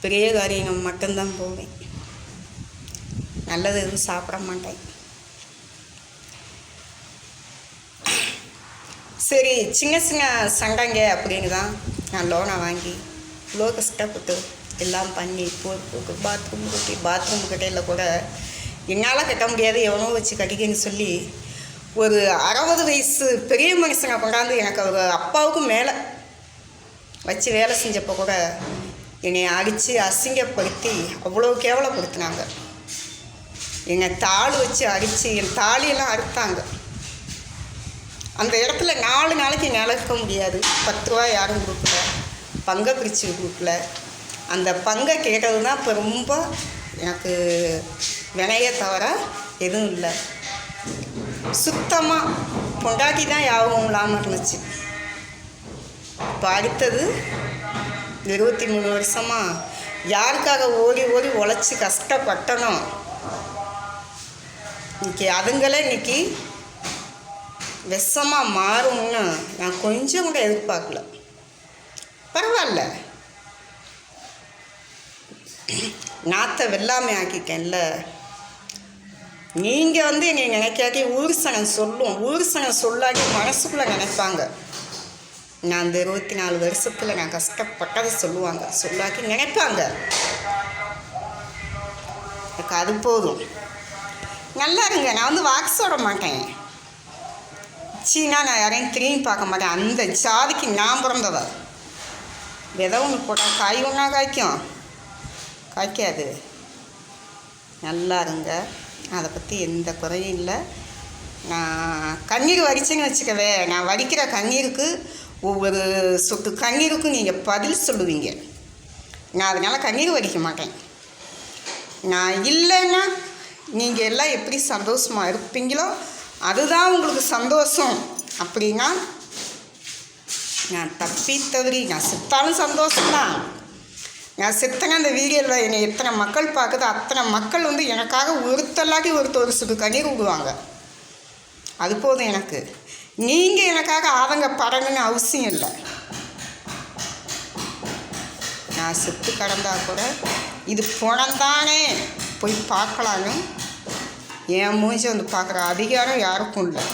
பெரிய காரியம் மட்டும்தான் போவேன். நல்லது எதுவும் சாப்பிட மாட்டேன். சரி, சின்ன சின்ன சண்டைங்க அப்படின்னு தான் நான் லோனை வாங்கி இவ்வளோ கஷ்டப்பட்டு எல்லாம் பண்ணி போட்டு பாத்ரூம் கட்டையில் கூட என்னால் கட்ட முடியாது, எவனோ வச்சு கட்டிக்கன்னு சொல்லி ஒரு 60 வயசு பெரிய மனுஷனை கொண்டாந்து எனக்கு ஒரு அப்பாவுக்கு மேலே வச்சு வேலை செஞ்சப்போ கூட என்னை அடித்து அசிங்கப்படுத்தி அவ்வளோ கேவலப்படுத்தினாங்க. என்னை தாள் வச்சு அடித்து என் தாலியெல்லாம் அறுத்தாங்க. அந்த இடத்துல 4 நாளைக்கு என்னால் இருக்க முடியாது. 10 ரூபா யாரும் கொடுக்கல, பங்கை பிரித்து கொடுக்கல. அந்த பங்கை கேட்டது தான் இப்போ ரொம்ப எனக்கு வினைய தவிர எதுவும் இல்லை. சுத்தமாக பொண்டாட்டி தான் யாவும் இல்லாமல் இருந்துச்சு. இப்போ அடுத்தது 23 வருஷமாக யாருக்காக ஓடி ஓடி உழைச்சி கஷ்டப்பட்டனோ இன்றைக்கி அதுங்களே இன்றைக்கி விஷமாக மாறும்னு நான் கொஞ்சம் கூட எதிர்பார்க்கல. பரவாயில்ல, நாற்றை வெள்ளாமை ஆக்கிட்டேன்ல. நீங்கள் வந்து என்னை நினைக்காட்டி ஊர் சனம் சொல்லும், ஊர் சனம் சொல்லாட்டி மனசுக்குள்ளே நினைப்பாங்க. நான் அந்த 24 வருஷத்தில் நான் கஷ்டப்பட்டதை சொல்லுவாங்க, சொல்லாக்கி நினைப்பாங்க. எனக்கு அது போதும். நல்லா இருங்க. நான் வந்து வாக்கு சொல்ல மாட்டேன். சீனா நான் யாரையும் திரும்பி பார்க்க மாட்டேன். அந்த ஜாதிக்கு நான் பிறந்தவ. விதை ஒன்று போட்டால் காய் ஒன்றா காய்க்காது. நல்லா இருங்க. அதை பற்றி எந்த குறையும் இல்லை. நான் கண்ணீர் வடிச்சேன்னு வச்சுக்கவே, நான் வடிக்கிற கண்ணீருக்கு ஒவ்வொரு சொட்டு கண்ணீருக்கும் நீங்கள் பதில் சொல்லுவீங்க. நான் அதனால் கண்ணீர் வடிக்க மாட்டேன். நான் இல்லைன்னா நீங்கள் எல்லாம் எப்படி சந்தோஷமாக இருப்பீங்களோ அதுதான் உங்களுக்கு சந்தோஷம். அப்படின்னா நான் தப்பி தவறி நான் செத்தாலும் சந்தோஷம்தான். நான் செத்தேன்னா அந்த வீடியோவில் என்னை எத்தனை மக்கள் பார்க்குதோ அத்தனை மக்கள் வந்து எனக்காக ஒருத்தல்லாட்டி ஒரு சுடு கண்ணீர் விடுவாங்க. அது போதும் எனக்கு. நீங்கள் எனக்காக ஆதங்கப்படணும்னு அவசியம் இல்லை. நான் செத்து கடந்தா கூட இது போனந்தானே போய் பார்க்கலான்னு என் மூஞ்சி வந்து பார்க்குற அதிகாரம் யாருக்கும் இல்லை.